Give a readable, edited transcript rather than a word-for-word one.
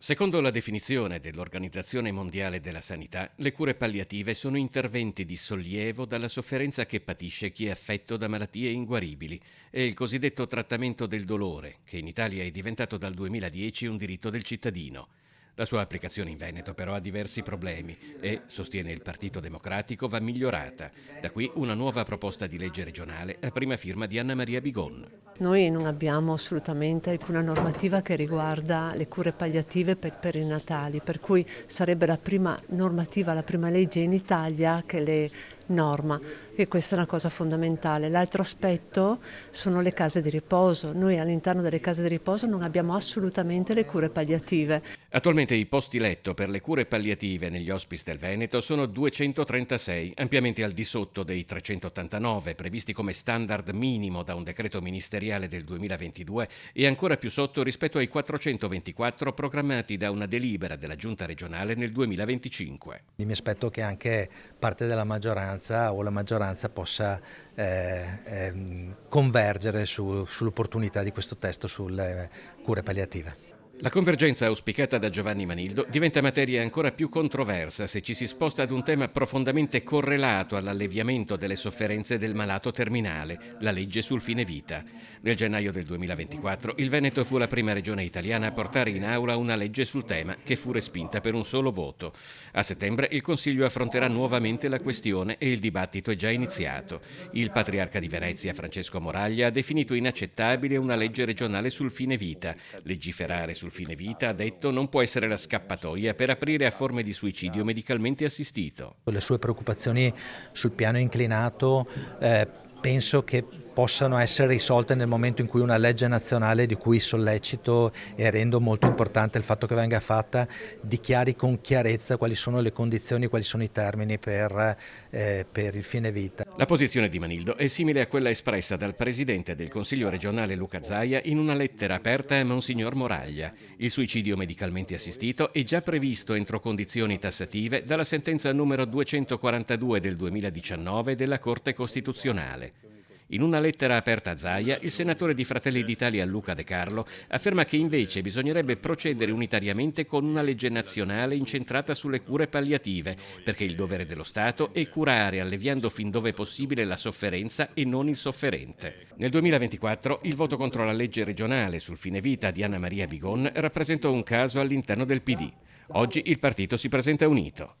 Secondo la definizione dell'Organizzazione Mondiale della Sanità, le cure palliative sono interventi di sollievo dalla sofferenza che patisce chi è affetto da malattie inguaribili. È il cosiddetto trattamento del dolore, che in Italia è diventato dal 2010 un diritto del cittadino. La sua applicazione in Veneto però ha diversi problemi e, sostiene il Partito Democratico, va migliorata. Da qui una nuova proposta di legge regionale a prima firma di Anna Maria Bigon. Noi non abbiamo assolutamente alcuna normativa che riguarda le cure palliative per i perinatali, per cui sarebbe la prima normativa, la prima legge in Italia che le norma, e questa è una cosa fondamentale. L'altro aspetto sono le case di riposo. Noi all'interno delle case di riposo non abbiamo assolutamente le cure palliative. Attualmente i posti letto per le cure palliative negli hospice del Veneto sono 236, ampiamente al di sotto dei 389 previsti come standard minimo da un decreto ministeriale del 2022 e ancora più sotto rispetto ai 424 programmati da una delibera della Giunta regionale nel 2025. Mi aspetto che anche parte della maggioranza o la maggioranza possa convergere sull'opportunità di questo testo sulle cure palliative. La convergenza auspicata da Giovanni Manildo diventa materia ancora più controversa se ci si sposta ad un tema profondamente correlato all'alleviamento delle sofferenze del malato terminale, la legge sul fine vita. Nel gennaio del 2024 il Veneto fu la prima regione italiana a portare in aula una legge sul tema che fu respinta per un solo voto. A settembre il Consiglio affronterà nuovamente la questione e il dibattito è già iniziato. Il patriarca di Venezia, Francesco Moraglia, ha definito inaccettabile una legge regionale sul fine vita. Legiferare sul fine vita, ha detto, non può essere la scappatoia per aprire a forme di suicidio medicalmente assistito. Le sue preoccupazioni sul piano inclinato penso che possano essere risolte nel momento in cui una legge nazionale, di cui sollecito e rendo molto importante il fatto che venga fatta, dichiari con chiarezza quali sono le condizioni, quali sono i termini per il fine vita. La posizione di Manildo è simile a quella espressa dal presidente del Consiglio regionale Luca Zaia in una lettera aperta a Monsignor Moraglia. Il suicidio medicalmente assistito è già previsto entro condizioni tassative dalla sentenza numero 242 del 2019 della Corte Costituzionale. In una lettera aperta a Zaia, il senatore di Fratelli d'Italia Luca De Carlo afferma che invece bisognerebbe procedere unitariamente con una legge nazionale incentrata sulle cure palliative, perché il dovere dello Stato è curare alleviando fin dove possibile la sofferenza e non il sofferente. Nel 2024 il voto contro la legge regionale sul fine vita di Anna Maria Bigon rappresentò un caso all'interno del PD. Oggi il partito si presenta unito.